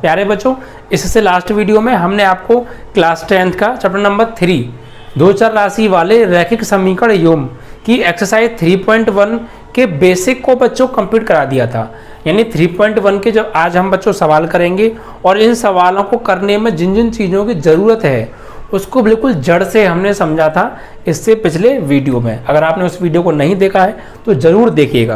प्यारे बच्चों, इससे लास्ट वीडियो में हमने आपको क्लास 10th का चैप्टर नंबर 3 दो चर राशि वाले रैखिक समीकरण योग की एक्सरसाइज 3.1 के बेसिक को बच्चों कंप्लीट करा दिया था। यानी 3.1 के जब आज हम बच्चों सवाल करेंगे और इन सवालों को करने में जिन जिन चीज़ों की ज़रूरत है उसको बिल्कुल जड़ से हमने समझा था इससे पिछले वीडियो में। अगर आपने उस वीडियो को नहीं देखा है तो ज़रूर देखिएगा,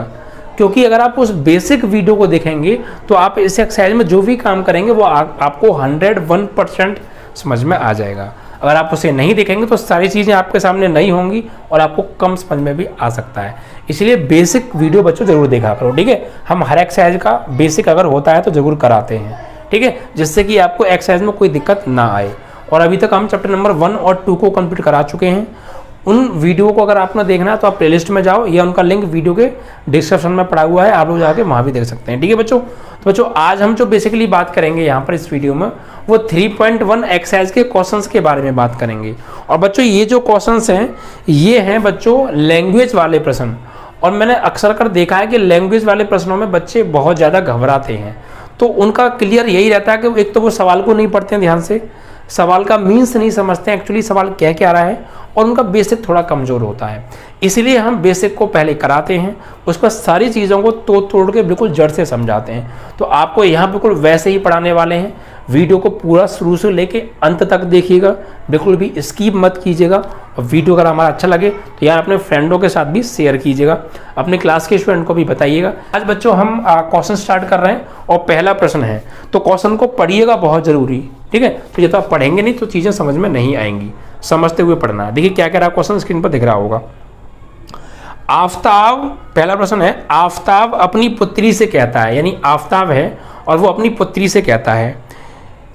क्योंकि अगर आप उस बेसिक वीडियो को देखेंगे तो आप इस एक्सरसाइज में जो भी काम करेंगे वो आपको 101% समझ में आ जाएगा। अगर आप उसे नहीं देखेंगे तो सारी चीज़ें आपके सामने नहीं होंगी और आपको कम समझ में भी आ सकता है। इसलिए बेसिक वीडियो बच्चों जरूर देखा करो, ठीक है। हम हर एक्सरसाइज का बेसिक अगर होता है तो जरूर कराते हैं, ठीक है, जिससे कि आपको एक्सरसाइज में कोई दिक्कत ना आए। और अभी तक हम चैप्टर नंबर 1 और 2 को कंप्लीट करा चुके हैं। उन वीडियो को अगर आपने देखना है तो आप प्लेलिस्ट में जाओ या उनका लिंक वीडियो के डिस्क्रिप्शन में पड़ा हुआ है, आप लोग जाके वहाँ भी देख सकते हैं, ठीक है बच्चों। तो बच्चों आज हम जो बेसिकली बात करेंगे यहाँ पर इस वीडियो में वो 3.1 एक्सरसाइज के क्वेश्चंस के बारे में बात करेंगे। और बच्चों ये जो क्वेश्चंस हैं ये हैं बच्चों लैंग्वेज वाले प्रश्न। और मैंने अक्सर कर देखा है कि लैंग्वेज वाले प्रश्नों में बच्चे बहुत ज़्यादा घबराते हैं। तो उनका क्लियर यही रहता है कि एक तो वो सवाल को नहीं पढ़ते हैं ध्यान से, सवाल का मीन्स नहीं समझते हैं एक्चुअली सवाल कह क्या रहा है, और उनका बेसिक थोड़ा कमज़ोर होता है। इसलिए हम बेसिक को पहले कराते हैं, उस पर सारी चीज़ों को तोड़ के बिल्कुल जड़ से समझाते हैं। तो आपको यहाँ बिल्कुल वैसे ही पढ़ाने वाले हैं। वीडियो को पूरा शुरू से लेके अंत तक देखिएगा, बिल्कुल भी स्किप मत कीजिएगा। और वीडियो अगर हमारा अच्छा लगे तो यार अपने फ्रेंडों के साथ भी शेयर कीजिएगा, अपने क्लास के स्टूडेंट को भी बताइएगा। आज बच्चों हम क्वेश्चन स्टार्ट कर रहे हैं और पहला प्रश्न है, तो क्वेश्चन को पढ़िएगा बहुत ज़रूरी, ठीक है। तो जब आप पढ़ेंगे नहीं तो चीज़ें समझ में नहीं आएंगी, समझते हुए पढ़ना है। देखिए क्या कह रहा है क्वेश्चन, स्क्रीन पर दिख रहा होगा। आफताब, पहला प्रश्न है, आफताब अपनी पुत्री से कहता है, यानी आफताब है और वो अपनी पुत्री से कहता है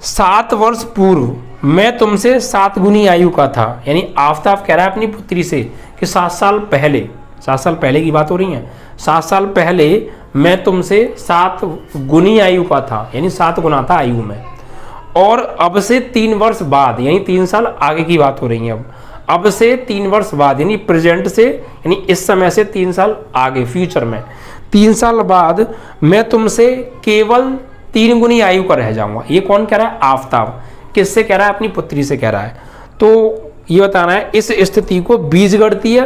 7 वर्ष पूर्व मैं तुमसे 7 गुनी आयु का था। यानी आफताब कह रहा है अपनी पुत्री से कि 7 साल पहले की बात हो रही है, 7 साल पहले मैं तुमसे 7 गुनी आयु का था, यानी 7 गुना था आयु में। और अब से 3 वर्ष बाद, यानी 3 साल आगे की बात हो रही है, अब से 3 वर्ष बाद, यानी प्रेजेंट से, यानी इस समय से 3 साल आगे फ्यूचर में, 3 साल बाद मैं तुमसे केवल 3 गुनी आयु का रह जाऊंगा। ये कौन कह रहा है? आफताब। किससे कह रहा है? अपनी पुत्री से कह रहा है। तो ये बताना है इस स्थिति को बीजगणितीय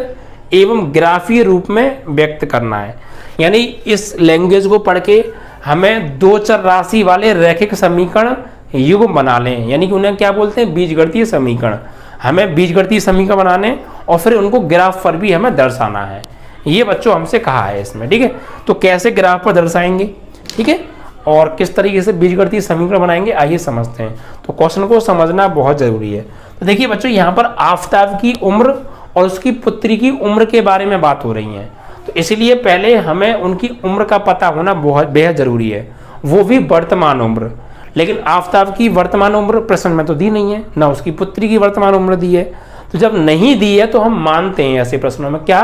एवं ग्राफीय रूप में व्यक्त करना है। यानी इस लैंग्वेज को पढ़ के हमें दो चर राशि वाले रैखिक समीकरण युग बना लें, यानी कि उन्हें क्या बोलते हैं? बीजगणितीय समीकरण। हमें बीजगणितीय समीकरण बनाने और फिर उनको ग्राफ पर भी हमें दर्शाना है। ये बच्चों हमसे कहा है इसमें, ठीक है। तो कैसे ग्राफ पर दर्शाएंगे, ठीक है, और किस तरीके से बीजगणितीय समीकरण बनाएंगे, आइए समझते हैं। तो क्वेश्चन को समझना बहुत जरूरी है। तो देखिए बच्चों यहाँ पर आफताब की उम्र और उसकी पुत्री की उम्र के बारे में बात हो रही है, तो इसलिए पहले हमें उनकी उम्र का पता होना बहुत बेहद जरूरी है, वो भी वर्तमान उम्र। लेकिन आफताब की वर्तमान उम्र प्रश्न में तो दी नहीं है, ना उसकी पुत्री की वर्तमान उम्र दी है। तो जब नहीं दी है तो हम मानते हैं, ऐसे प्रश्नों में क्या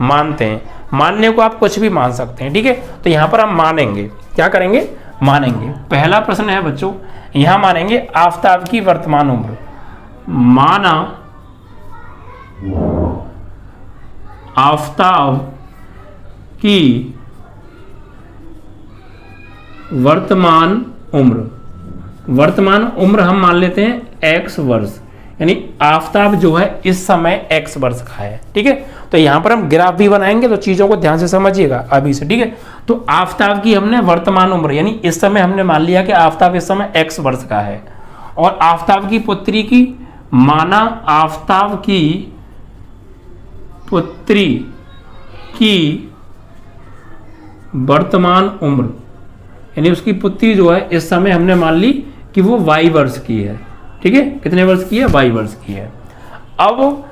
मानते हैं? मानने को आप कुछ भी मान सकते हैं, ठीक है। तो यहाँ पर हम मानेंगे, क्या करेंगे? मानेंगे। पहला प्रश्न है बच्चों, यहाँ मानेंगे आफताब की वर्तमान उम्र। माना आफताब की वर्तमान उम्र, वर्तमान उम्र हम मान लेते हैं x वर्ष, यानी आफताब जो है इस समय x वर्ष का है, ठीक है। तो यहाँ पर हम ग्राफ भी बनाएंगे, तो चीज़ों को ध्यान से समझिएगा अभी से, ठीक है। तो आफताब की हमने वर्तमान उम्र, यानी इस समय हमने मान लिया कि आफताब इस समय x वर्ष का है, और आफताब की पुत्री की, माना आफताब की पुत्री की वर्तमान उम्र, यानी उसकी पुत्री जो है इस समय हमने मान ली कि वो y वर्ष की है, ठीक है। कितने वर्ष की है? y वर्ष की है। अब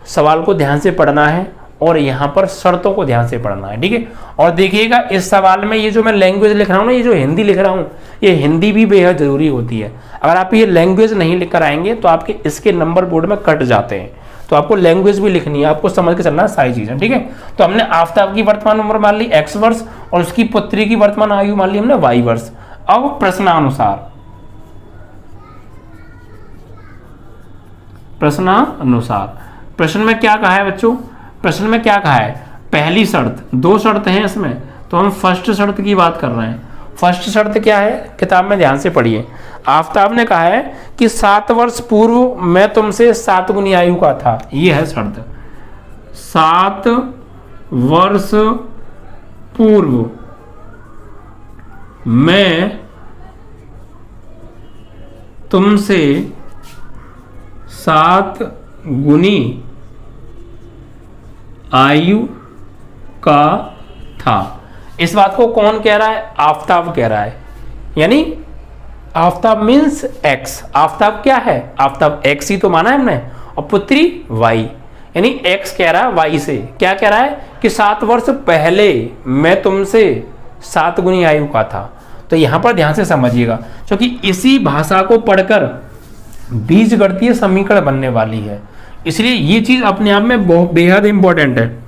सवाल को ध्यान से पढ़ना है और यहाँ पर शर्तों को ध्यान से पढ़ना है, ठीक है। और देखिएगा इस सवाल में ये जो मैं लैंग्वेज लिख रहा हूँ ना, ये जो हिंदी लिख रहा हूँ, ये हिंदी भी बेहद जरूरी होती है। अगर आप ये लैंग्वेज नहीं लिख कर आएंगे तो आपके इसके नंबर बोर्ड में कट जाते हैं। तो आपको लैंग्वेज भी लिखनी है, आपको समझ के चलना है सारी चीजें, ठीक है। तो हमने आफताब की वर्तमान उम्र मान ली x वर्ष और उसकी पुत्री की वर्तमान आयु मान ली हमने y वर्ष। अब प्रश्नानुसार प्रश्न में क्या कहा है बच्चों? प्रश्न में क्या कहा है? पहली शर्त, 2 शर्त हैं इसमें, तो हम फर्स्ट शर्त की बात कर रहे हैं। फर्स्ट शर्त क्या है, किताब में ध्यान से पढ़िए। आफताब ने कहा है कि 7 वर्ष पूर्व मैं तुमसे 7 गुनी आयु का था, ये है शर्त। 7 वर्ष पूर्व मैं तुमसे 7 गुनी आयु का था। इस बात को कौन कह रहा है, आफताब कह रहा है। यानी आफताब मीन्स एक्स। आफताब क्या है, आफताब एक्स ही तो माना है हमने, और पुत्री वाई, यानी एक्स कह रहा है वाई से। क्या कह रहा है कि 7 वर्ष पहले मैं तुमसे 7 गुनी आयु का था। तो यहां पर ध्यान से समझिएगा, क्योंकि इसी भाषा को पढ़कर बीजगणितीय समीकरण बनने वाली है, इसलिए ये चीज अपने आप में बहुत बेहद इंपॉर्टेंट है।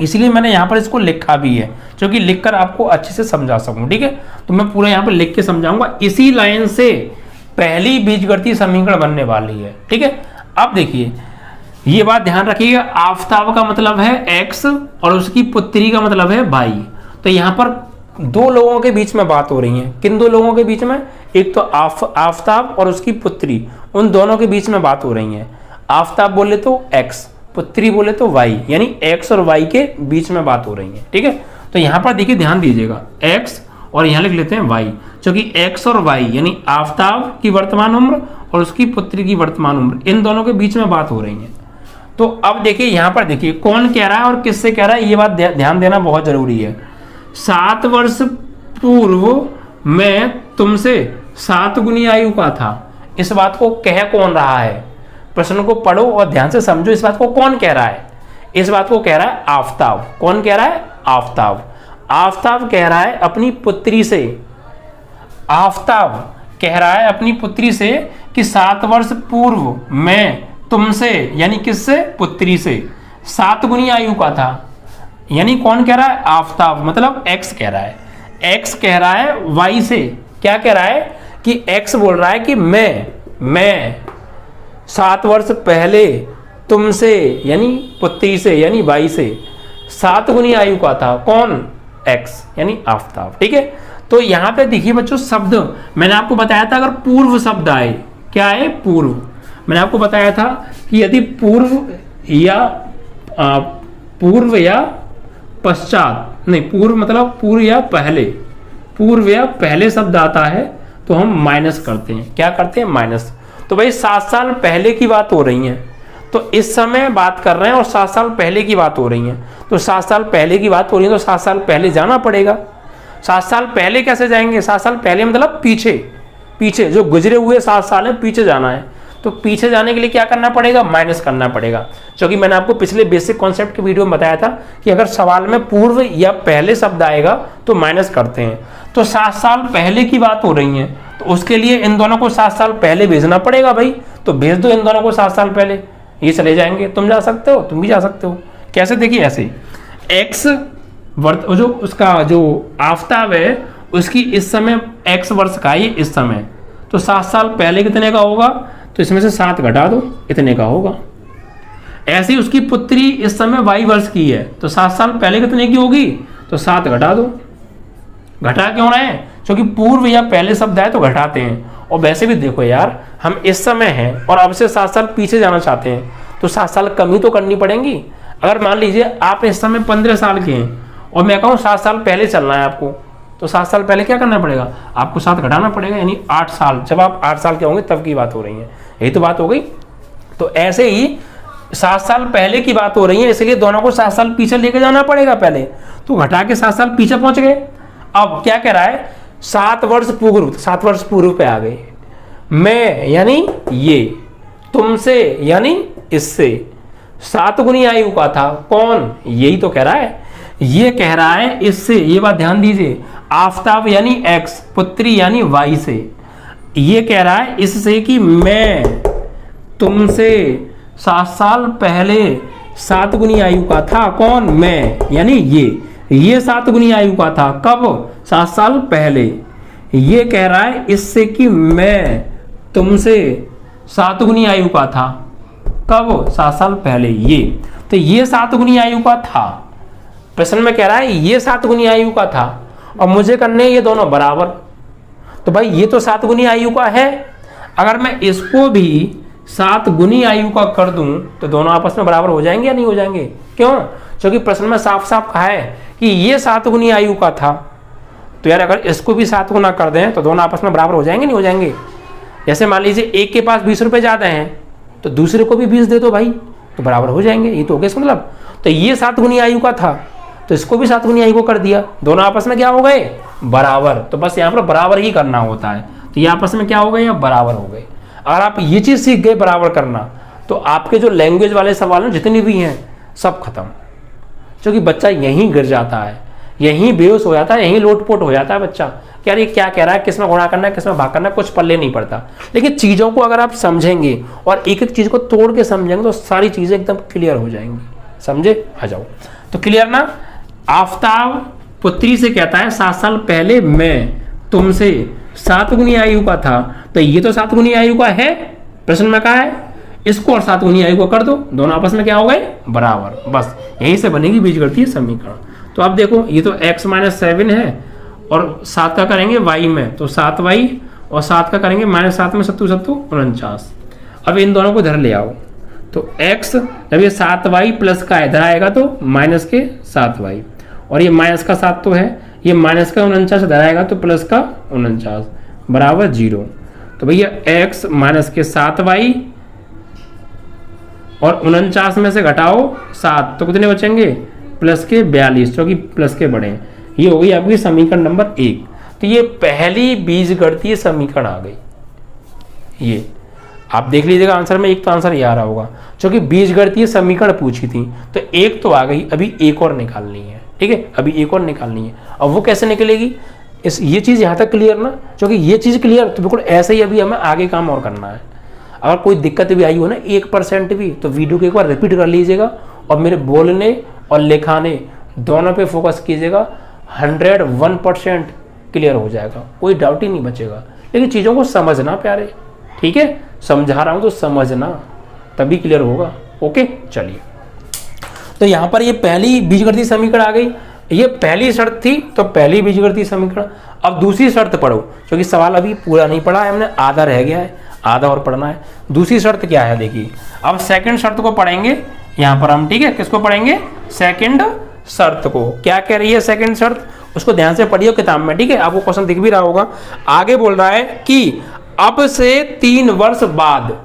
इसलिए मैंने यहाँ पर इसको लिखा भी है, क्योंकि लिखकर आपको अच्छे से समझा सकूं। ठीक है, तो मैं पूरा यहाँ पर लिख के समझाऊंगा। इसी लाइन से पहली बीजगणितीय समीकरण बनने वाली है। ठीक है, अब देखिए ये बात ध्यान रखिएगा, आफताब का मतलब है एक्स और उसकी पुत्री का मतलब है भाई। तो यहाँ पर 2 लोगों के बीच में बात हो रही है। किन 2 लोगों के बीच में, एक तो आफताब और उसकी पुत्री, उन दोनों के बीच में बात हो रही है। आफताब बोले तो एक्स, पुत्री बोले तो वाई, यानी एक्स और वाई के बीच में बात हो रही है। ठीक है, तो यहां पर देखिए ध्यान दीजिएगा, एक्स और यहां लिख लेते हैं वाई, क्योंकि एक्स और वाई यानी आफताब की वर्तमान उम्र और उसकी पुत्री की वर्तमान उम्र, इन दोनों के बीच में बात हो रही है। तो अब देखिए यहां पर देखिए कौन कह रहा है और किससे कह रहा है, ये बात ध्यान देना बहुत जरूरी है। 7 वर्ष पूर्व मैं तुमसे 7 गुनी आयु का था, इस बात को कह कौन रहा है, प्रश्न को पढ़ो और ध्यान से समझो। इस बात को कौन कह रहा है, इस बात को कह रहा है आफताब। कौन कह रहा है, आफताब। आफताब कह रहा है अपनी पुत्री से, आफताब कह रहा है अपनी पुत्री से कि 7 वर्ष पूर्व मैं तुमसे, यानी किससे, पुत्री से 7 गुनी आयु का था। यानी कौन कह रहा है, आफताब, मतलब एक्स कह रहा है। एक्स कह रहा है वाई से, क्या कह रहा है कि एक्स बोल रहा है कि मैं 7 वर्ष पहले तुमसे, यानी पुत्री से, यानी वाई से 7 गुनी आयु का था। कौन, एक्स, यानी आफताब। ठीक है, तो यहां पे देखिए बच्चों, शब्द मैंने आपको बताया था, अगर पूर्व शब्द आए, क्या है, पूर्व, मैंने आपको बताया था कि यदि पूर्व या पश्चात, नहीं पूर्व मतलब पूर्व या पहले शब्द आता है तो हम माइनस करते हैं। क्या करते हैं, माइनस। तो भाई 7 साल पहले की बात हो रही है, तो इस समय बात कर रहे हैं और 7 साल पहले की बात हो रही है। तो 7 साल पहले की बात हो रही है तो 7 साल पहले जाना पड़ेगा। 7 साल पहले कैसे जाएंगे, 7 साल पहले मतलब पीछे जो गुजरे हुए 7 साल है, पीछे जाना है। तो पीछे जाने के लिए क्या करना पड़ेगा, माइनस करना पड़ेगा। क्योंकि मैंने आपको पिछले बेसिक कॉन्सेप्ट के वीडियो में बताया था कि अगर सवाल में पूर्व या पहले शब्द आएगा तो माइनस करते हैं। तो 7 साल पहले की बात हो रही है, तो उसके लिए इन दोनों को 7 साल पहले भेजना पड़ेगा भाई। तो भेज दो इन दोनों को 7 साल पहले, ये चले जाएंगे। तुम जा सकते हो, तुम भी जा सकते हो। कैसे, देखिए ऐसे, एक्स जो उसका जो आफताब है उसकी इस समय एक्स वर्ष का, ये इस समय, तो 7 साल पहले कितने का होगा, तो इसमें से 7 घटा दो, इतने का होगा। ऐसे ही उसकी पुत्री इस समय वाई वर्ष की है, तो 7 साल पहले कितने की होगी, तो 7 घटा दो। घटा क्यों रहे हैं, क्योंकि पूर्व या पहले शब्द है तो घटाते हैं। और वैसे भी देखो यार, हम इस समय हैं और अब से 7 साल पीछे जाना चाहते हैं, तो 7 साल कमी तो करनी पड़ेगी। अगर मान लीजिए आप इस समय 15 साल के हैं और मैं कहूँ 7 साल पहले चलना है आपको, तो 7 साल पहले क्या करना पड़ेगा, आपको 7 घटाना पड़ेगा, यानी 8 साल। जब आप 8 साल के होंगे तब की बात हो रही है, यही तो बात हो गई। तो ऐसे ही 7 साल पहले की बात हो रही है, इसलिए दोनों को 7 साल पीछे लेके जाना पड़ेगा पहले। तो घटा के 7 साल पीछे पहुंच गए। अब क्या कह रहा है, 7 वर्ष पूर्व, 7 वर्ष पूर्व पे आ गए। मैं यानी ये, तुमसे यानी इससे 7 गुनी आयु का था। कौन, यही तो कह रहा है, ये कह रहा है इससे। ये बात ध्यान दीजिए, आफताब यानी एक्स, पुत्री यानी वाई से। ये कह रहा है इससे कि मैं तुमसे 7 साल पहले 7 गुनी आयु का था। कौन, मैं यानी ये 7 गुनी आयु का था। कब, 7 साल पहले। ये कह रहा है इससे कि मैं तुमसे 7 गुनी आयु का था। कब, 7 साल पहले। ये 7 गुनी आयु का था। प्रश्न में कह रहा है ये 7 गुनी आयु का था और मुझे करने ये दोनों बराबर। तो भाई ये तो 7 गुनी आयु का है, अगर मैं इसको भी 7 गुनी आयु का कर दूं तो दोनों आपस में बराबर हो जाएंगे या नहीं हो जाएंगे? क्यों? क्योंकि प्रश्न में साफ साफ कहा है कि ये 7 गुनी आयु का था, तो यार अगर इसको भी 7 गुना कर दें तो दोनों आपस में बराबर हो जाएंगे नहीं हो जाएंगे? जैसे मान लीजिए एक के पास 20 रुपए ज्यादा हैं तो दूसरे को भी 20 दे दो भाई, तो बराबर हो जाएंगे। ये तो हो गया इसका मतलब। तो ये 7 गुनी आयु का था तो इसको भी 7 गुनी आयु को कर दिया, दोनों आपस में क्या हो गए? बराबर। तो बस यहाँ पर बराबर ही करना होता है, तो ये आपस में क्या हो गए? या बराबर हो गए। अगर आप ये चीज सीख गए बराबर करना, तो आपके जो लैंग्वेज वाले सवाल हैं जितने भी हैं सब खत्म। क्योंकि बच्चा यहीं गिर जाता है, यहीं बेहोश हो जाता है, यहीं लोटपोट हो जाता है बच्चा, क्या ये क्या कह रहा है, किसमें गुणा करना है, किसमें भाग करना है, कुछ पल्ले नहीं पड़ता। लेकिन चीजों को अगर आप समझेंगे और एक एक चीज को तोड़ के समझेंगे तो सारी चीजें एकदम क्लियर हो जाएंगी। समझे? आ जाओ। तो क्लियर ना? आफताब पुत्री से कहता है 7 साल पहले मैं तुमसे 7 गुनी आयु का था, तो ये तो 7 गुनी आयु का है, प्रश्न में कहा है, इसको और 7 गुनी आयु को कर दो, दोनों आपस में क्या हो गए? बराबर। बस यहीं से बनेगी बीजगणितीय समीकरण। तो अब देखो ये तो x - 7 है और 7 का करेंगे y में, तो 7y और 7 का करेंगे -7 में 7 7 49। अब इन दोनों को इधर ले आओ, तो x जब ये 7y प्लस का इधर आएगा तो माइनस के 7y, और ये माइनस का 7 तो है, ये माइनस का 49 इधर आएगा तो प्लस का 49 बराबर 0। तो भैया x माइनस के 7y और 49 में से घटाओ 7 तो कितने बचेंगे? प्लस के 42, जो कि प्लस के बड़े हैं। ये हो गई आपकी समीकरण नंबर 1। तो ये पहली बीजगणितीय समीकरण आ गई। ये आप देख लीजिएगा आंसर में, एक तो आंसर ये आ रहा होगा, क्योंकि बीजगणितीय समीकरण पूछी थी तो एक तो आ गई, अभी एक और निकालनी है। ठीक है, अभी एक और निकालनी है। अब वो कैसे निकलेगी? ये चीज यहाँ तक क्लियर ना? क्योंकि ये चीज क्लियर तो बिल्कुल ऐसे ही अभी हमें आगे काम और करना है। अगर कोई दिक्कत भी आई हो ना 1% भी, तो वीडियो को एक बार रिपीट कर लीजिएगा और मेरे बोलने और लिखाने दोनों पे फोकस कीजिएगा। 101% क्लियर हो जाएगा, कोई डाउट ही नहीं बचेगा। लेकिन चीज़ों को समझना प्यारे, ठीक है? समझा रहा हूँ तो समझना, तभी क्लियर होगा। ओके, चलिए। तो यहाँ पर ये पहली बीजगणितीय समीकरण आ गई, ये पहली शर्त थी तो पहली बीजगणितीय समीकरण। अब दूसरी शर्त पढ़ो, क्योंकि सवाल अभी पूरा नहीं पढ़ा है हमने, आधा रह गया है, आधा और पढ़ना है। दूसरी शर्त क्या है देखिए, अब सेकंड शर्त को पढ़ेंगे यहाँ पर हम। ठीक है, किसको पढ़ेंगे? सेकंड शर्त को। क्या कह रही है सेकंड शर्त? उसको ध्यान से पढ़िए किताब में। ठीक है, आपको क्वेश्चन दिख भी रहा होगा। आगे बोल रहा है कि अब से 3 वर्ष बाद,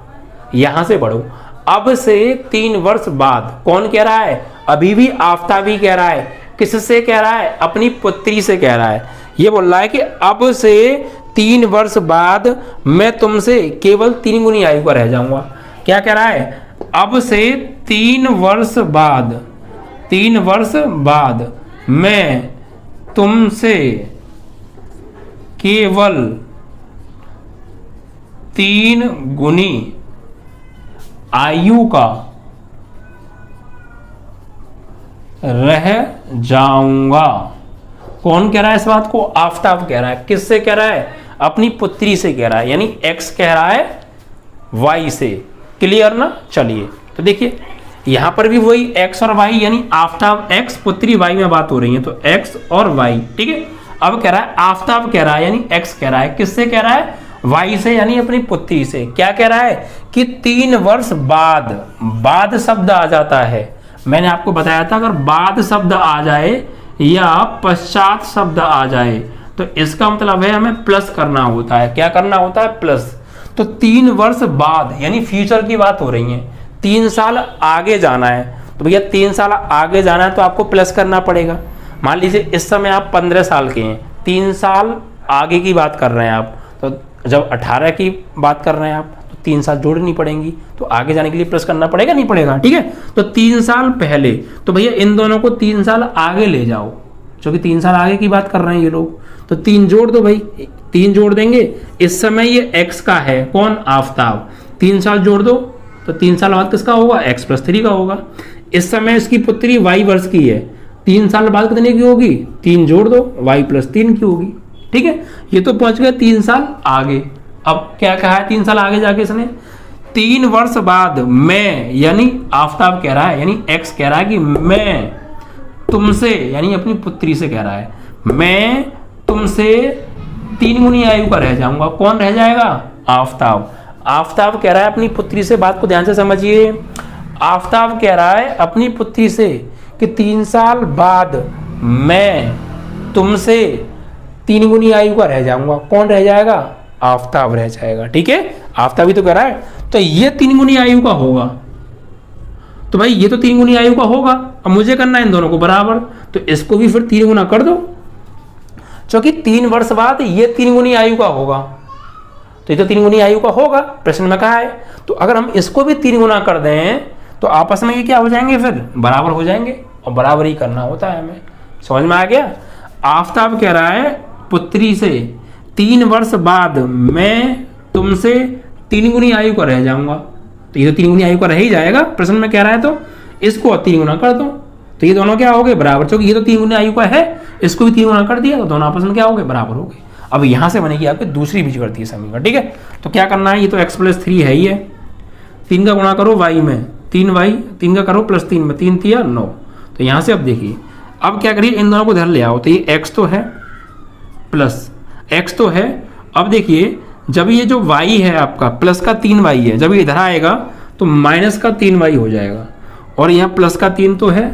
यहां से पढ़ो, अब से 3 वर्ष बाद। कौन कह रहा है? अभी भी आफताबी कह रहा है। किससे कह रहा है? अपनी पुत्री से कह रहा है। ये बोल रहा है कि अब से 3 वर्ष बाद मैं तुमसे केवल 3 गुनी आयु का रह जाऊंगा। क्या कह रहा है? अब से 3 वर्ष बाद, 3 वर्ष बाद मैं तुमसे केवल 3 गुनी आयु का रह जाऊंगा। कौन कह रहा है इस बात को? आफताब कह रहा है। किससे कह रहा है? अपनी पुत्री से कह रहा है, यानी x कह रहा है y से। क्लियर ना? चलिए, तो देखिए यहां पर भी वही x और y, यानी आफताब x, पुत्री y में बात हो रही है, तो x और y। ठीक है, अब कह रहा है आफताब कह रहा है, यानी x कह रहा है। किससे कह रहा है? y से, यानी अपनी पुत्री से। क्या कह रहा है? कि 3 वर्ष बाद, बाद शब्द आ जाता है। मैंने आपको बताया था अगर बाद शब्द आ जाए या पश्चात शब्द आ जाए तो इसका मतलब है हमें प्लस करना होता है। क्या करना होता है? प्लस। तो 3 वर्ष बाद यानी फ्यूचर की बात हो रही है, 3 साल आगे जाना है। तो भैया 3 साल आगे जाना है तो आपको प्लस करना पड़ेगा। मान लीजिए इस समय आप 15 साल के हैं, 3 साल आगे की बात कर रहे हैं आप, तो जब 18 की बात कर रहे हैं आप तो 3 साल जोड़नी पड़ेंगी, तो आगे जाने के लिए प्लस करना पड़ेगा, नहीं पड़ेगा? ठीक है, तो 3 साल पहले, तो भैया इन दोनों को 3 साल आगे ले जाओ, क्योंकि 3 साल आगे की बात कर रहे हैं ये लोग, तो 3 जोड़ दो भाई, 3 जोड़ देंगे। इस समय ये x का है, कौन? आफताब। 3 साल जोड़ दो तो 3 साल बाद किसका होगा? x + 3 का होगा। इस समय इसकी पुत्री y वर्ष की है, 3 साल बाद कितने की होगी? 3 जोड़ दो, y + 3 की होगी। ठीक है, ये तो पहुंच गया 3 साल आगे। अब क्या कहा है 3 साल आगे जाके इसने? 3 वर्ष बाद मैं, यानी आफताब कह रहा है, यानी x कह रहा है कि मैं तुमसे, यानी अपनी पुत्री से कह रहा है, मैं तुमसे 3 गुनी आयु का रह जाऊंगा। कौन रह जाएगा? आफताब। आफताब कह रहा है अपनी पुत्री से, बात को ध्यान से समझिए, आफताब कह रहा है अपनी पुत्री से कि 3 साल बाद मैं तुमसे 3 गुनी आयु का रह जाऊंगा। कौन रह जाएगा? आफताब रह जाएगा। ठीक है, आफताब ही तो कह रहा है, तो ये 3 गुनी आयु का होगा। तो भाई ये तो 3 गुनी आयु का होगा, अब मुझे करना है इन दोनों को बराबर, तो इसको भी फिर 3 गुना कर दो, क्योंकि 3 वर्ष बाद ये 3 गुनी आयु का होगा। तो ये तो 3 गुनी आयु का होगा, प्रश्न में कहा है। तो अगर हम इसको भी 3 गुना कर दें तो आपस में ये क्या हो जाएंगे? फिर बराबर हो जाएंगे, और बराबर ही करना होता है हमें। समझ में आ गया? आफताब कह रहा है पुत्री से 3 वर्ष बाद मैं तुमसे 3 गुनी आयु का रह जाऊंगा। तो ये तो 3 गुनी आयु का रह ही जाएगा, प्रश्न में कह रहा है, तो इसको 3 गुना कर दो, तो ये दोनों क्या हो गए? बराबर। क्योंकि ये तो 3 गुनी आयु का है, इसको भी 3 गुना कर दिया, तो दोनों आपस में क्या हो गए? बराबर हो गए। अब यहां से बनेगी आपकी दूसरी बीजगणितीय समीकरण। ठीक है, तो क्या करना है? ये तो x+3 है ही है, 3 का गुणा करो y में, 3y, 3 का करो +3 में, 3 3 9। तो यहां से अब देखिए, अब क्या करिए, इन दोनों को इधर ले आओ, तो ये x तो है प्लस x तो है। अब देखिए, जब ये जो y है आपका प्लस का 3y है, जब ये इधर आएगा तो माइनस का 3y हो जाएगा, और यहाँ प्लस का 3 तो है,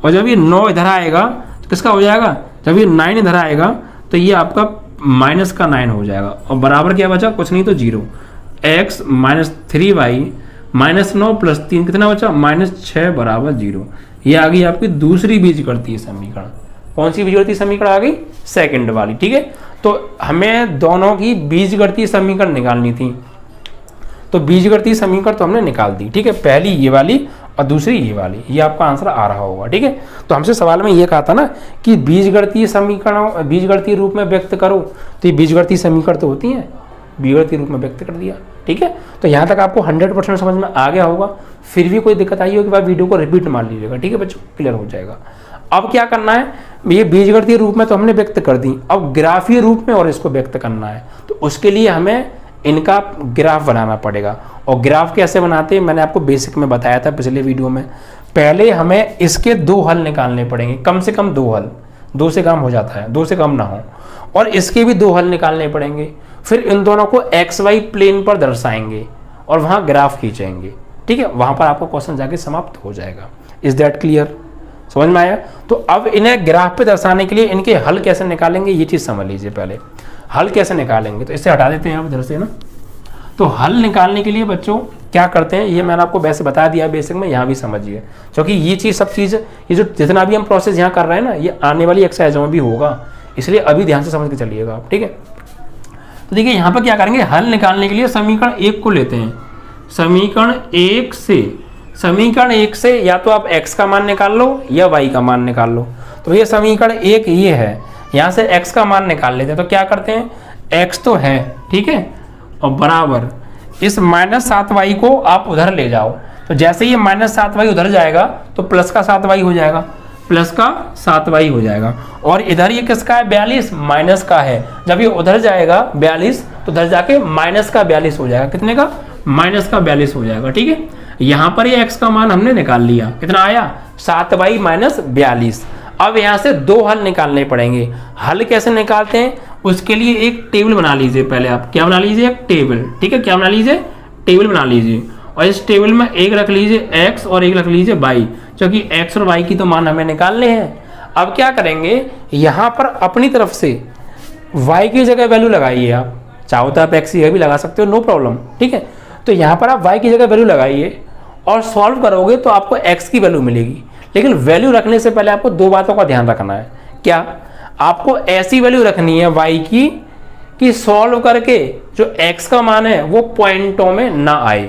और जब ये 9 इधर आएगा तो किसका हो जाएगा? जब ये 9 इधर आएगा तो ये आपका माइनस का 9 हो जाएगा, और बराबर क्या बचा? कुछ नहीं तो 0। x - 3y -9 + 3 कितना बचा? -6 बराबर 0। ये आ गई आपकी दूसरी बीजगणितीय समीकरण। कौन सी बीजगणितीय समीकरण आ गई? सेकंड वाली। ठीक है, तो हमें दोनों की बीजगणितीय समीकरण निकालनी थी, तो बीजगणितीय समीकरण तो हमने निकाल दी। ठीक है, पहली ये वाली और दूसरी ये वाली, ये आपका आंसर आ रहा होगा। ठीक है, तो हमसे सवाल में ये कहा था ना कि बीजगणितीय समीकरण बीजगणितीय रूप में व्यक्त करो, तो ये बीजगणितीय समीकरण तो होती हैं, बीजगणितीय रूप में व्यक्त कर दिया। ठीक है, तो यहाँ तक आपको 100% समझ में आ गया होगा। फिर भी कोई दिक्कत आई हो कि भाई वीडियो को रिपीट मार लीजिएगा। ठीक है बच्चों, क्लियर हो जाएगा। अब क्या करना है? ये बीजगणितीय रूप में तो हमने व्यक्त कर दी, अब ग्राफीय रूप में और इसको व्यक्त करना है, तो उसके लिए हमें इनका ग्राफ बनाना पड़ेगा। और ग्राफ कैसे बनाते हैं मैंने आपको बेसिक में बताया था पिछले वीडियो में। पहले हमें इसके 2 हल निकालने पड़ेंगे, कम से कम 2 हल, 2 से कम हो जाता है, 2 से कम ना हो, और इसके भी 2 हल निकालने पड़ेंगे। फिर इन दोनों को XY प्लेन पर दर्शाएंगे और वहां ग्राफ खींचेंगे। ठीक है, वहां पर आपका क्वेश्चन जाके समाप्त हो जाएगा। Is that clear? समझ में आया? तो अब इन्हें ग्राफ पे दर्शाने के लिए इनके हल कैसे निकालेंगे ये चीज समझ लीजिए। पहले हल कैसे निकालेंगे, तो इसे हटा देते हैं आप इधर से ना। तो हल निकालने के लिए बच्चों क्या करते हैं, ये मैंने आपको वैसे बता दिया बेसिक में, यहाँ भी समझिए, क्योंकि ये चीज़ सब चीज़, ये जो जितना भी हम प्रोसेस यहाँ कर रहे हैं ना, ये आने वाली एक्सरसाइजों में भी होगा, इसलिए अभी ध्यान से समझ के चलिएगा आप। ठीक है, तो देखिए यहाँ पर क्या करेंगे, हल निकालने के लिए समीकरण 1 को लेते हैं। समीकरण 1 से या तो आप x का मान निकाल लो या y का मान निकाल लो। तो ये समीकरण 1 ये है, यहाँ से x का मान निकाल लेते हैं। तो क्या करते हैं, x तो है, ठीक है, और बराबर इस -7y को आप उधर ले जाओ। तो जैसे ये -7y उधर जाएगा तो प्लस का 7y हो जाएगा, प्लस का 7y हो जाएगा। और इधर ये किसका है, 42 माइनस का है। जब ये उधर जाएगा 42 तो उधर जाके माइनस का 42 हो जाएगा। कितने का, माइनस का 42 हो जाएगा। ठीक है, यहाँ पर ये x का मान हमने निकाल लिया, कितना आया 7y - 42। अब यहाँ से 2 हल निकालने पड़ेंगे। हल कैसे निकालते हैं उसके लिए एक टेबल बना लीजिए। पहले आप क्या बना लीजिए, एक टेबल। ठीक है, क्या बना लीजिए, टेबल बना लीजिए। और इस टेबल में एक रख लीजिए x और एक रख लीजिए y, क्योंकि x और y की तो मान हमें निकालने हैं। अब क्या करेंगे, यहाँ पर अपनी तरफ से y की जगह वैल्यू लगाइए। आप चाहो तो आप x भी लगा सकते हो, नो प्रॉब्लम। ठीक है, तो यहाँ पर आप y की जगह वैल्यू लगाइए और सॉल्व करोगे तो आपको x की वैल्यू मिलेगी। लेकिन वैल्यू रखने से पहले आपको 2 बातों का ध्यान रखना है। क्या, आपको ऐसी वैल्यू रखनी है y की कि सॉल्व करके जो x का मान है वो पॉइंटों में ना आए।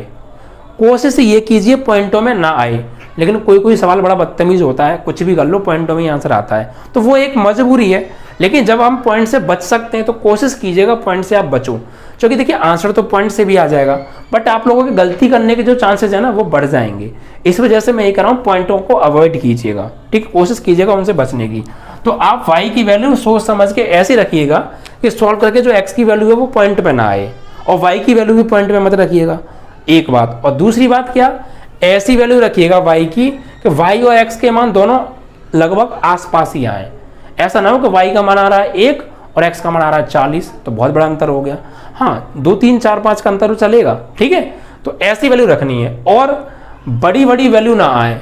कोशिश ये कीजिए पॉइंटों में ना आए, लेकिन कोई कोई सवाल बड़ा बदतमीज होता है, कुछ भी कर लो पॉइंटों में आंसर आता है, तो वो एक मजबूरी है। लेकिन जब हम पॉइंट से बच सकते हैं तो कोशिश कीजिएगा पॉइंट से आप बचो, क्योंकि देखिए आंसर तो पॉइंट से भी आ जाएगा, बट आप लोगों की गलती करने के जो चांसेस है ना वो बढ़ जाएंगे। इस वजह से मैं ये कह रहा हूँ पॉइंटों को अवॉइड कीजिएगा। ठीक, कोशिश कीजिएगा उनसे बचने की। तो आप y की वैल्यू सोच समझ के ऐसे रखिएगा कि सॉल्व करके जो x की वैल्यू है वो पॉइंट पे ना आए, और y की वैल्यू भी पॉइंट पे मत रखिएगा, एक बात। और दूसरी बात क्या, ऐसी वैल्यू रखिएगा y की कि y और x के मान दोनों लगभग आसपास ही आए। ऐसा ना हो कि y का मान आ रहा है 1 और x का मान आ रहा है 40, तो बहुत बड़ा अंतर हो गया। हाँ 2 3 4 5 का अंतर तो चलेगा, ठीक है। तो ऐसी वैल्यू रखनी है और बड़ी बड़ी वैल्यू ना आए।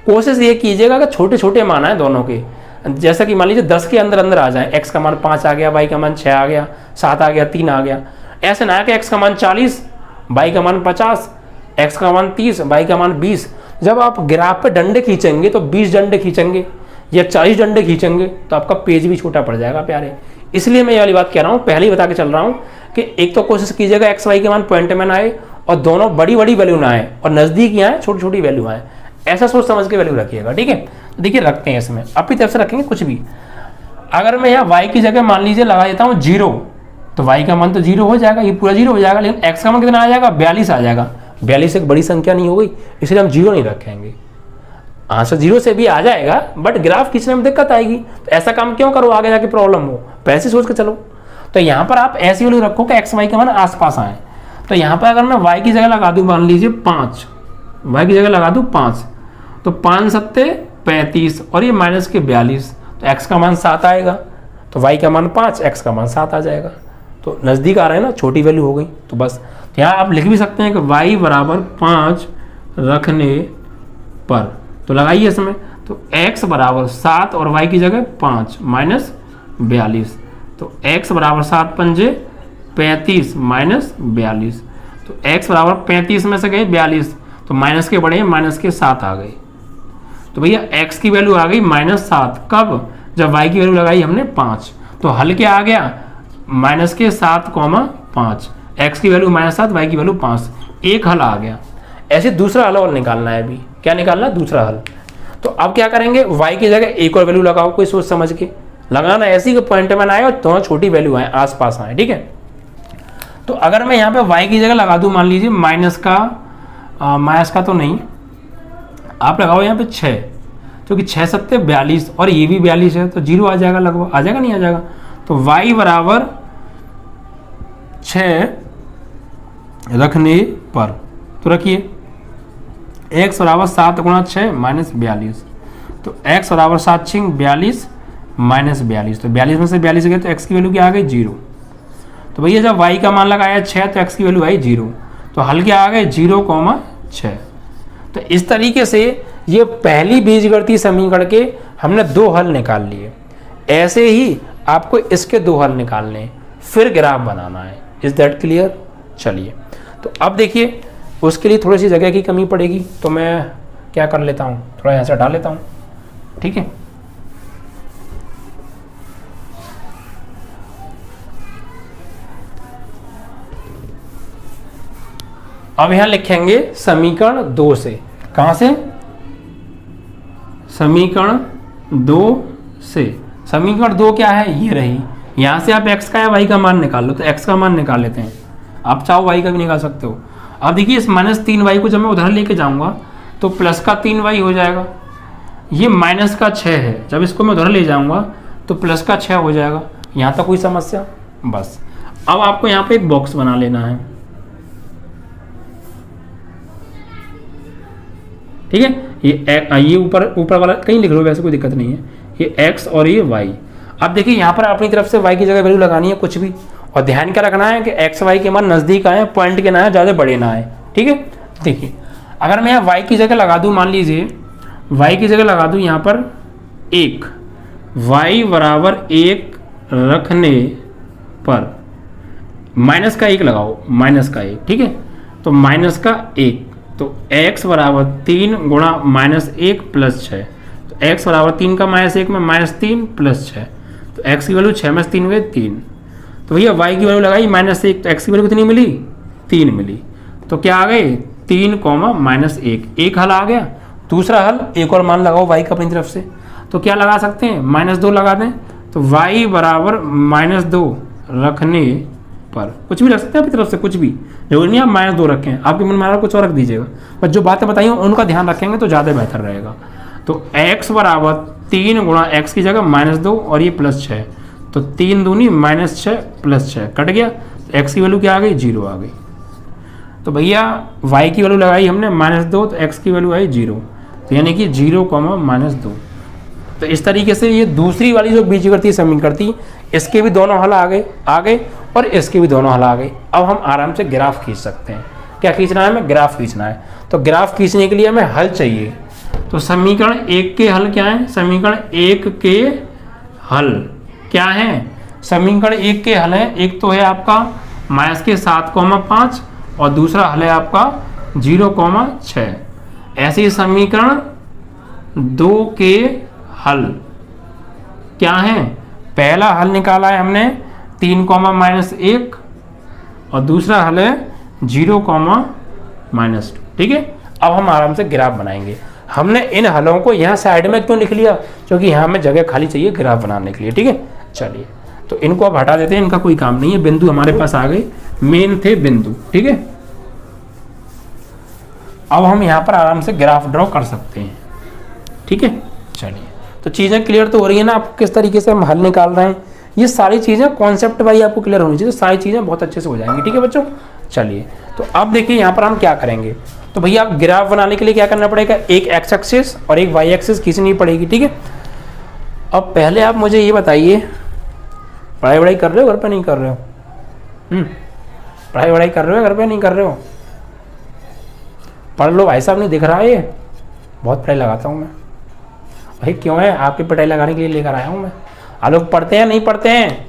कोशिश ये कीजिएगा कि छोटे छोटे मान आए दोनों के, जैसा कि मान लीजिए 10 के अंदर अंदर आ जाए, x का मान 5 आ गया, y का मान 6 आ गया, 7 आ गया, 3 आ गया। ऐसे ना है कि x का मान 40, y का मान 50, x का मान 30, y का मान 20। जब आप ग्राफ पे डंडे खींचेंगे तो 20 डंडे खींचेंगे या 40 डंडे खींचेंगे तो आपका पेज भी छोटा पड़ जाएगा प्यारे। इसलिए मैं ये वाली बात कह रहा हूँ, पहले ही बता के चल रहा हूँ कि एक तो कोशिश कीजिएगा एक्स वाई के मान पॉइंट में ना आए और दोनों बड़ी बड़ी वैल्यू ना आए और नजदीक ही आए, छोटी छोटी वैल्यू आए। ऐसा सोच समझ के वैल्यू रखिएगा, ठीक है। देखिए रखते हैं इसमें, अपनी तरफ से रखेंगे कुछ भी। अगर मैं यहाँ y की जगह मान लीजिए लगा देता हूँ 0, तो y का मान तो 0 हो जाएगा, ये पूरा 0 हो जाएगा, लेकिन x का मान कितना आ जाएगा 42 आ जाएगा। 42 एक बड़ी संख्या नहीं हो गई, इसलिए हम 0 नहीं रखेंगे। आंसर 0 से भी आ जाएगा बट ग्राफ खींचने में दिक्कत आएगी, तो ऐसा काम क्यों करो आगे जाके प्रॉब्लम हो, पैसे सोच के चलो। तो यहाँ पर आप ऐसी वैल्यू रखो कि x y का मान आसपास आए। तो यहाँ पर अगर मैं y की जगह लगा दूँ मान लीजिए 5, y की जगह लगा दूँ 5, तो 5 सत्ते 35 और ये माइनस के 42, तो x का मान 7 आएगा, तो y का मान 5, x का मान 7 आ जाएगा। तो नज़दीक आ रहा है ना, छोटी वैल्यू हो गई। तो बस तो यहाँ आप लिख भी सकते हैं कि y बराबर 5 रखने पर, तो लगाइए इसमें, तो x बराबर 7 और y की जगह 5 माइनस 42, तो x बराबर 7 पंजे 35 माइनस 42, तो x बराबर 35 में से गए 42, तो माइनस के बड़े माइनस के 7 आ गए। तो भैया x की वैल्यू आ गई -7, कब, जब y की वैल्यू लगाई हमने 5। तो हल क्या आ गया -7, -5, x की वैल्यू -7, y की वैल्यू 5, एक हल आ गया। ऐसे दूसरा हल और निकालना है। अभी क्या निकालना है, दूसरा हल। तो अब क्या करेंगे, y की जगह एक और वैल्यू लगाओ, कोई सोच समझ के लगाना, ऐसी कि पॉइंट में आए और दोनों छोटी वैल्यू आए, आसपास आए, ठीक है। तो अगर मैं यहाँ पे y की जगह लगा दूँ मान लीजिए माइनस का तो नहीं, आप लगाओ यहाँ पे 6, क्योंकि 6 सत्ते 42 और ये भी 42 है, तो 0 आ जाएगा लगभग, आ जाएगा नहीं आ जाएगा। तो y बराबर 6 रखने पर, तो रखिए x बराबर 7 गुणा 6 माइनस 42, तो x बराबर 7 6 42 माइनस 42, तो 42 में से 42 गए तो x की वैल्यू क्या आ गई 0। तो भैया जब y का मान लगाया 6 तो x की वैल्यू आई 0, तो हल क्या आ गए 0,6। तो इस तरीके से ये पहली बीजगणितीय समीकरण के हमने 2 हल निकाल लिए। ऐसे ही आपको इसके 2 हल निकालने हैं, फिर ग्राफ बनाना है। Is that clear? चलिए, तो अब देखिए उसके लिए थोड़ी सी जगह की कमी पड़ेगी, तो मैं क्या कर लेता हूँ, थोड़ा यहाँ से हटा लेता हूँ, ठीक है। अब यहाँ लिखेंगे समीकरण 2 से। कहाँ से? समीकरण 2 से। समीकरण 2 क्या है, ये रही। यहाँ से आप x का या y का मान निकाल लो, तो x का मान निकाल लेते हैं, आप चाहो y का भी निकाल सकते हो। अब देखिए इस -3y को जब मैं उधर लेके जाऊँगा तो प्लस का 3y हो जाएगा। ये माइनस का 6 है, जब इसको मैं उधर ले जाऊँगा तो प्लस का 6 हो जाएगा। यहाँ तक कोई समस्या? बस अब आपको यहाँ पे एक बॉक्स बना लेना है, ठीक है। ये ऊपर वाला कहीं लिख लो, वैसे कोई दिक्कत नहीं है। ये x और ये y। अब देखिए यहाँ पर अपनी तरफ से y की जगह वैल्यू लगानी है कुछ भी, और ध्यान क्या रखना है कि x y के मान नज़दीक आए, पॉइंट के ना आए, ज़्यादा बड़े ना आए, ठीक है। देखिए अगर मैं यहाँ y की जगह लगा दूँ, मान लीजिए y की जगह लगा दूँ यहाँ पर 1, y बराबर 1 रखने पर माइनस का 1 लगाओ, माइनस का 1, ठीक है। तो माइनस का 1, तो x बराबर 3 गुणा -1 प्लस 6, तो x बराबर 3 का -1 में -3 प्लस 6, तो x की वैल्यू 6 में से 3 गए 3। तो भैया y की वैल्यू लगाई -1, तो x की वैल्यू कितनी मिली, 3 मिली। तो क्या आ गए 3, -1, एक हल आ गया। दूसरा हल, एक और मान लगाओ y का अपनी तरफ से, तो क्या लगा सकते हैं, -2 लगा दें, तो y बराबर -2 रखने पर, कुछ भी रख सकते हैं अपनी तरफ से, कुछ भी, जरूरी नहीं आप -2 रखें, आपके मन में आ रहा कुछ और रख दीजिएगा, बस जो बातें बताई उनका ध्यान रखेंगे तो ज़्यादा बेहतर रहेगा। तो x बराबर 3 गुणा x की जगह -2 और ये +6, तो 3 दूनी -6 प्लस 6 कट गया, तो x की वैल्यू क्या आ गई 0 आ गई। तो भैया y की वैल्यू लगाई हमने -2, तो x की वैल्यू आई 0, तो यानी कि 0, -2। तो इस तरीके से ये दूसरी वाली जो बीजगणितीय समीकरण थी इसके भी दोनों हल आ गए और इसके भी दोनों हल आ गए। अब हम आराम से ग्राफ खींच सकते हैं। क्या खींचना है? हमें ग्राफ खींचना है। तो ग्राफ खींचने के लिए हमें हल चाहिए। तो समीकरण 1 के हल क्या है? समीकरण 1 के हल क्या है? समीकरण 1 के हल है, एक तो है आपका -7,5 और दूसरा हल है आपका 0,6। ऐसे ही समीकरण 2 के हल क्या है? पहला हल निकाला है हमने 3,-1 और दूसरा हल है 0,-2। ठीक है, अब हम आराम से ग्राफ बनाएंगे। हमने इन हलों को यहाँ साइड में क्यों लिख लिया? क्योंकि यहाँ हमें जगह खाली चाहिए ग्राफ बनाने के लिए। ठीक है, चलिए तो इनको अब हटा देते हैं, इनका कोई काम नहीं है। बिंदु हमारे पास आ गए, मेन थे बिंदु। ठीक है, अब हम यहाँ पर आराम से ग्राफ ड्रॉ कर सकते हैं। ठीक है, चलिए तो चीज़ें क्लियर तो हो रही है ना आपको, किस तरीके से हम हल निकाल रहे हैं। ये सारी चीज़ें कॉन्सेप्ट वाइज आपको क्लियर होनी चाहिए, तो सारी चीज़ें बहुत अच्छे से हो जाएंगी। ठीक है बच्चों, चलिए तो अब देखिए यहाँ पर हम क्या करेंगे। तो भैया आप ग्राफ बनाने के लिए क्या करना पड़ेगा? एक एक्स एक्सिस और एक वाई एक्सिस खींचनी पड़ेगी। ठीक है, अब पहले आप मुझे ये बताइए, पढ़ाई कर रहे हो घर पे नहीं कर रहे हो? पढ़ाई कर रहे हो घर पे नहीं कर रहे हो? पढ़ लो भाई साहब, नहीं दिख रहा है ये? बहुत पढ़ाई लगाता हूँ मैं भाई। क्यों है? आपकी पढ़ाई लगाने के लिए लेकर आया हूँ मैं। आप लोग पढ़ते हैं नहीं पढ़ते हैं?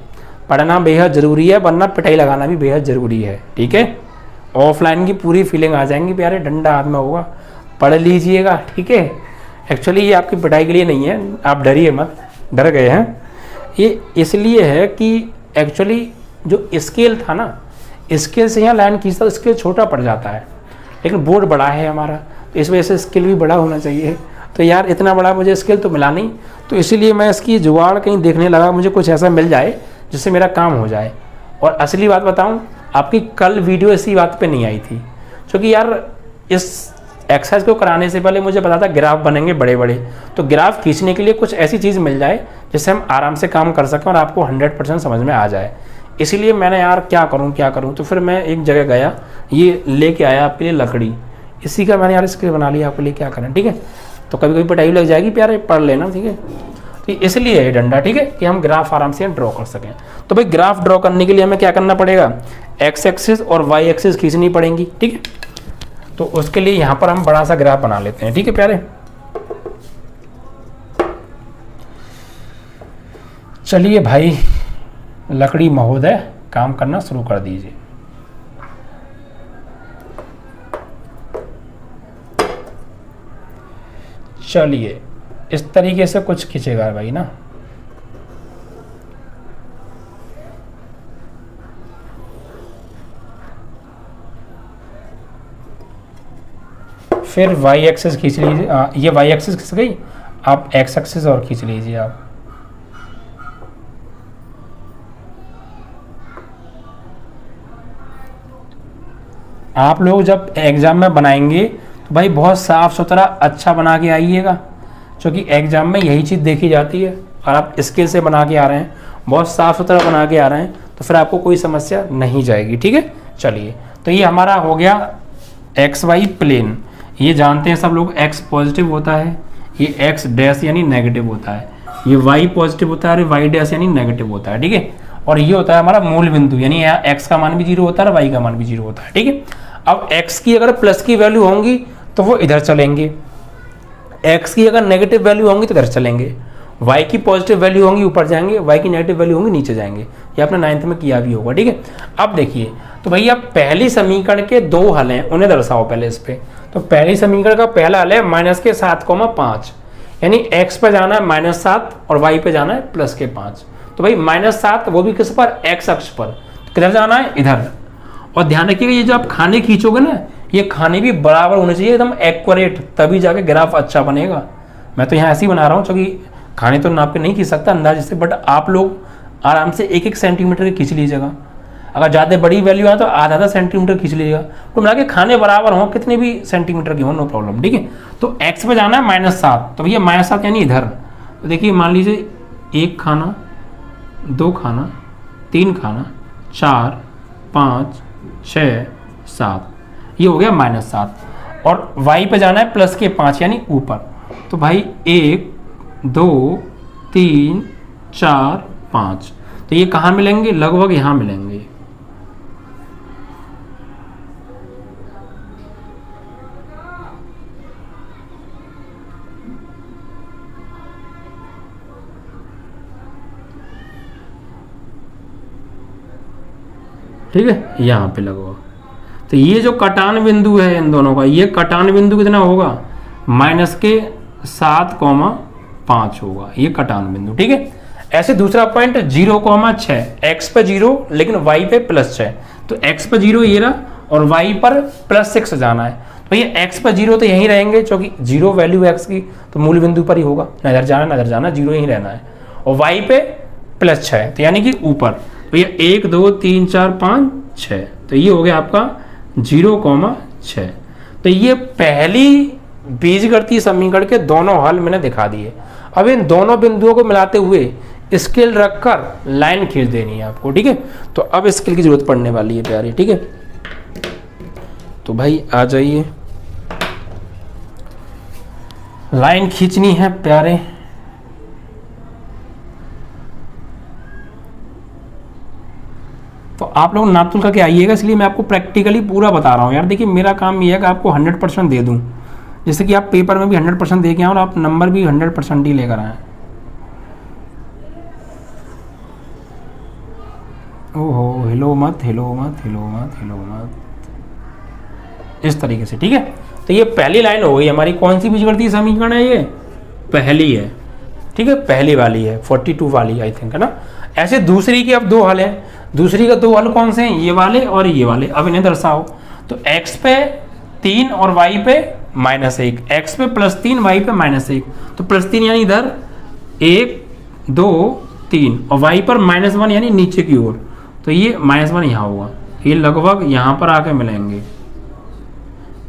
पढ़ना बेहद ज़रूरी है, वरना पिटाई लगाना भी बेहद ज़रूरी है। ठीक है, ऑफलाइन की पूरी फीलिंग आ जाएंगी प्यारे, डंडा हाथ में होगा, पढ़ लीजिएगा। ठीक है, एक्चुअली ये आपकी पिटाई के लिए नहीं है, आप डरिए मत, डर गए हैं। ये इसलिए है कि एक्चुअली जो स्केल था ना, स्केल से यहाँ लाइन खींचता तो स्केल छोटा पड़ जाता है, लेकिन बोर्ड बड़ा है हमारा, तो इस वजह से स्केल भी बड़ा होना चाहिए। तो यार इतना बड़ा मुझे स्केल तो मिला नहीं, तो इसीलिए मैं इसकी जुगाड़ कहीं देखने लगा, मुझे कुछ ऐसा मिल जाए जिससे मेरा काम हो जाए। और असली बात बताऊं, आपकी कल वीडियो इसी बात पे नहीं आई थी, क्योंकि यार इस एक्सरसाइज को कराने से पहले मुझे पता था ग्राफ बनेंगे बड़े बड़े, तो ग्राफ खींचने के लिए कुछ ऐसी चीज़ मिल जाए जिससे हम आराम से काम कर सकें और आपको 100% समझ में आ जाए। इसीलिए मैंने यार क्या करूं, तो फिर मैं एक जगह गया, ये लेके आया आपके लिए लकड़ी, इसी का मैंने यार स्क्रिप्ट बना लिया आपके लिए। क्या करें? ठीक है, तो कभी कभी पिटाई लग जाएगी प्यारे, पढ़ लेना। ठीक है, तो इसलिए है डंडा। ठीक है, कि हम ग्राफ आराम से ड्रॉ कर सकें। तो भाई ग्राफ ड्रॉ करने के लिए हमें क्या करना पड़ेगा? एक्स एक्सिस और वाई एक्सिस खींचनी पड़ेंगी। ठीक है, तो उसके लिए यहाँ पर हम बड़ा सा ग्राफ बना लेते हैं। ठीक है प्यारे, चलिए भाई लकड़ी महोदय काम करना शुरू कर दीजिए। चलिए इस तरीके से कुछ खींचेगा भाई ना। फिर वाई एक्सिस खींच लीजिए, ये वाई एक्सिस खींच गई, आप एक्स एक्सिस और खींच लीजिए। आप लोग जब एग्ज़ाम में बनाएंगे तो भाई बहुत साफ़ सुथरा अच्छा बना के आइएगा, क्योंकि एग्ज़ाम में यही चीज़ देखी जाती है। और आप स्केल से बना के आ रहे हैं, बहुत साफ़ सुथरा बना के आ रहे हैं, तो फिर आपको कोई समस्या नहीं जाएगी। ठीक है, चलिए तो ये हमारा हो गया एक्स वाई प्लेन। ये जानते हैं सब लोग, एक्स पॉजिटिव होता है, ये एक्स डैश यानी नेगेटिव होता है, ये वाई पॉजिटिव होता है और वाई डैश यानी नेगेटिव होता है। ठीक है, और ये होता है हमारा मूल बिंदु, यानी यहाँ एक्स का मान भी 0 होता है और वाई का मान भी 0 होता है। ठीक है, अब एक्स की अगर प्लस की वैल्यू होंगी तो वो इधर चलेंगे, एक्स की अगर नेगेटिव वैल्यू होंगी तो इधर चलेंगे, वाई की पॉजिटिव वैल्यू होंगी ऊपर जाएंगे, वाई की नेगेटिव वैल्यू होंगी नीचे जाएंगे। ये आपने 9th में किया भी होगा। ठीक है, अब देखिए तो भैया पहली समीकरण के 2 हल हैं, उन्हें दर्शाओ पहले इस पे। तो पहली समीकरण का पहला हल है -7,5, यानी एक्स पे जाना है -7 और वाई पे जाना है +5। तो भाई -7 वो भी किस पर? एक्स अक्ष पर, तो किधर जाना है? इधर। और ध्यान रखिएगा ये जो आप खाने खींचोगे ना, ये खाने भी बराबर होने चाहिए, एकदम एक्यूरेट, तभी जाके ग्राफ अच्छा बनेगा। मैं तो यहाँ ऐसे ही बना रहा हूँ, क्योंकि खाने तो नाप के नहीं खींच सकता अंदाज से, बट आप लोग आराम से 1-1 सेंटीमीटर खींच लीजिएगा। अगर ज़्यादा बड़ी वैल्यू है तो आधा सेंटीमीटर खींच लीजिएगा, तो मिला के खाने बराबर हों, कितने भी सेंटीमीटर की हो, नो प्रॉब्लम। ठीक है, तो एक्स पे जाना है -7, तो भैया -7 यानी इधर। तो देखिए मान लीजिए 1 खाना, 2 खाना, 3 खाना, 4, 5, 6, 7, ये हो गया -7। और y पे जाना है +5 यानी ऊपर। तो भाई 1, 2, 3, 4, 5, तो ये कहाँ मिलेंगे, लगभग यहाँ मिलेंगे। ठीक है, यहाँ पे लगभग। तो ये जो कटान बिंदु है इन दोनों का, ये कटान बिंदु कितना होगा, -7,5 होगा, ये कटान बिंदु। ठीक है, ऐसे दूसरा पॉइंट 0,6, x पे 0 लेकिन y पे +6, तो x पे 0 ये रहा और y पर +6 जाना है। तो ये x पे 0 तो यहीं रहेंगे, क्योंकि 0 वैल्यू x की, तो मूल बिंदु पर ही होगा, नजर जाना 0 यहीं रहना है। और y पे +6, तो यानी कि ऊपर। तो ये 1 2 3 4 5 6, तो ये हो गया आपका 0,6। तो ये पहली बीजगणितीय समीकरण के दोनों हल मैंने दिखा दिए। अब इन दोनों बिंदुओं को मिलाते हुए स्केल रखकर लाइन खींच देनी है आपको। ठीक है, तो अब स्केल की जरूरत पड़ने वाली है प्यारे। ठीक है, तो भाई आ जाइए, लाइन खींचनी है प्यारे। तो आप लोग नापतोल करके आइएगा, इसलिए मैं आपको प्रैक्टिकली पूरा बता रहा हूँ यार। देखिए मेरा काम ये है कि आपको 100% दे दूँ, जैसे कि आप पेपर में भी 100% दे के आए और आप नंबर भी 100% ही लेकर आए। ओहो, हिलो मत, इस तरीके से। ठीक है, तो ये पहली लाइन हो गई हमारी। कौन सी बीजगणितीय समीकरण है ये, पहली है। ठीक है, पहली वाली है, 42 वाली आई थिंक, है ना। ऐसे दूसरी के अब दो हल हैं। दूसरी का दो हल कौन से हैं, ये वाले और ये वाले। अब इन्हें दर्शाओ। तो x पे 3 और y पे -1, x पे +3 y पे -1, तो +3 यानी इधर 1 2 3 और y पर -1 यानी नीचे की ओर, तो ये -1 यहाँ होगा। ये लगभग यहाँ पर आके मिलेंगे,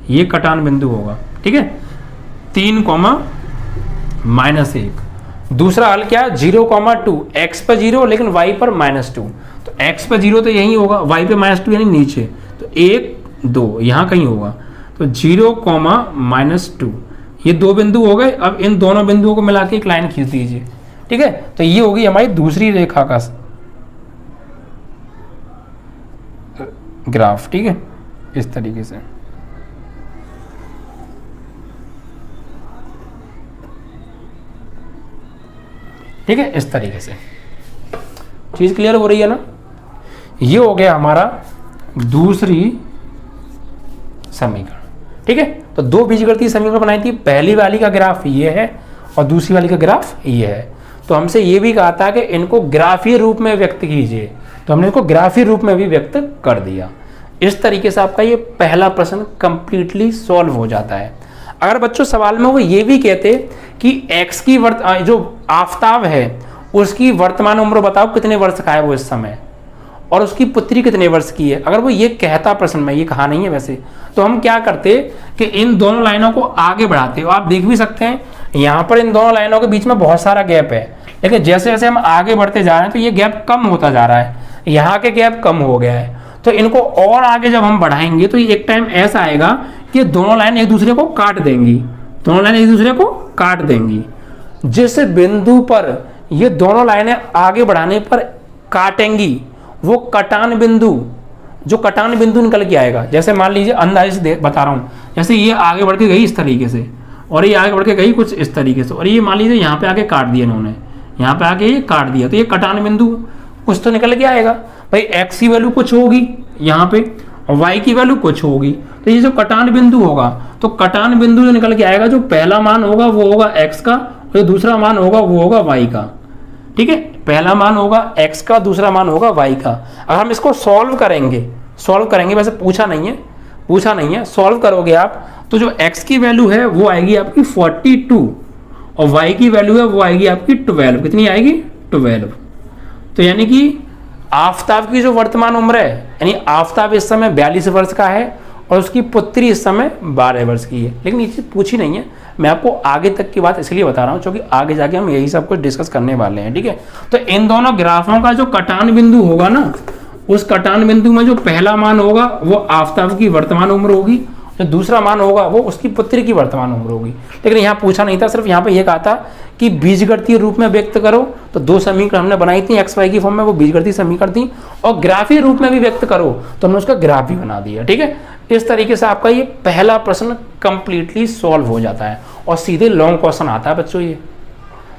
ये कटान बिंदु होगा। ठीक है, 3, -1। दूसरा हल क्या है, 0,2, x पर 0 लेकिन y पर -2, तो x पर 0 तो यही होगा, y पे -2 यानी नीचे, तो 1 2 यहाँ कहीं होगा, तो 0,-2, ये दो बिंदु हो गए। अब इन दोनों बिंदुओं को मिला के एक लाइन खींच दीजिए। ठीक है, तो ये होगी हमारी दूसरी रेखा का ग्राफ। ठीक है, इस तरीके से। ठीक है, इस तरीके से चीज क्लियर हो रही है ना। ये हो गया हमारा दूसरी समीकरण। ठीक है, तो दो बीजगणितीय समीकरण बनाई थी। पहली वाली का ग्राफ ये है और दूसरी वाली का ग्राफ ये है। तो हमसे ये भी कहा था कि इनको ग्राफीय रूप में व्यक्त कीजिए, तो हमने इसको ग्राफीय रूप में भी व्यक्त कर दिया। इस तरीके से आपका ये पहला प्रश्न कंप्लीटली सॉल्व हो जाता है। अगर बच्चों सवाल में वो ये भी कहते कि x की जो आफताब है उसकी वर्तमान उम्र बताओ कितने वर्ष का है वो इस समय, और उसकी पुत्री कितने वर्ष की है, अगर वो ये कहता प्रश्न में, ये कहा नहीं है वैसे, तो हम क्या करते कि इन दोनों लाइनों को आगे बढ़ाते हो। आप देख भी सकते हैं यहाँ पर इन दोनों लाइनों के बीच में बहुत सारा गैप है, लेकिन जैसे जैसे हम आगे बढ़ते जा रहे हैं तो ये गैप कम होता जा रहा है, यहाँ के गैप कम हो गया है। तो इनको और आगे जब हम बढ़ाएंगे तो एक टाइम ऐसा आएगा कि दोनों लाइन एक दूसरे को काट देंगी, दोनों लाइन एक दूसरे को काट देंगी। जिस बिंदु पर ये दोनों लाइनें आगे बढ़ाने पर काटेंगी वो कटान बिंदु, जो कटान बिंदु निकल के आएगा, जैसे मान लीजिए अंदाजे से बता रहा हूँ, जैसे ये आगे बढ़ के गई इस तरीके से और ये आगे बढ़ के गई कुछ इस तरीके से, और ये मान लीजिए यहाँ पे आके काट दिया इन्होंने, यहाँ पे आके ये काट दिया, तो ये कटान बिंदु कुछ तो निकल के आएगा भाई। x की वैल्यू कुछ होगी यहाँ पे और y की वैल्यू कुछ होगी, तो ये जो कटान बिंदु होगा, तो कटान बिंदु जो निकल के आएगा, जो पहला मान होगा वो होगा x का और जो दूसरा मान होगा वो होगा y का। ठीक है, पहला मान होगा x का, दूसरा मान होगा y का। अगर हम इसको सॉल्व करेंगे, वैसे पूछा नहीं है, सॉल्व करोगे आप तो जो x की वैल्यू है वो आएगी आपकी 42 और y की वैल्यू है वो आएगी आपकी 12। कितनी आएगी? 12। तो यानी कि आफताब की जो वर्तमान उम्र है, यानी आफताब इस समय 42 वर्ष का है और उसकी पुत्री इस समय 12 वर्ष की है। लेकिन ये चीज़ पूछी नहीं है, मैं आपको आगे तक की बात इसलिए बता रहा हूँ क्योंकि आगे जाके हम यही सब कुछ डिस्कस करने वाले हैं। ठीक है, तो इन दोनों ग्राफों का जो कटान बिंदु होगा ना, उस कटान बिंदु में जो पहला मान होगा वो आफताब की वर्तमान उम्र होगी, जो दूसरा मान होगा वो उसकी पुत्री की वर्तमान उम्र होगी। लेकिन यहाँ पूछा नहीं था, सिर्फ यहाँ पे ये कहा था कि बीजगणितीय रूप में व्यक्त करो। तो दो समीकरण हमने बनाई थी एक्स वाई की फॉर्म में, वो बीजगणितीय समीकरण थी। और ग्राफीय रूप में भी व्यक्त करो तो हमने उसका ग्राफ भी बना दिया। ठीक है, इस तरीके से आपका ये पहला प्रश्न कंप्लीटली सॉल्व हो जाता है और सीधे लॉन्ग क्वेश्चन आता है बच्चों। ये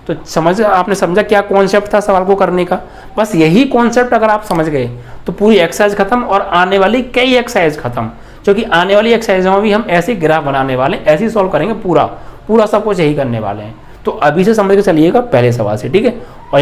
तो आपने समझा क्या कॉन्सेप्ट था सवाल को करने का। बस यही कॉन्सेप्ट अगर आप समझ गए तो पूरी एक्सरसाइज खत्म और आने वाली कई एक्सरसाइज खत्म। क्योंकि आने वाली एक्सरसाइजों में भी हम ऐसे ग्राफ बनाने वाले हैं, ऐसे ही सॉल्व करेंगे, पूरा सब कुछ यही करने वाले हैं। तो अभी से समझ के चलिएगा पहले सवाल से, ठीक है। और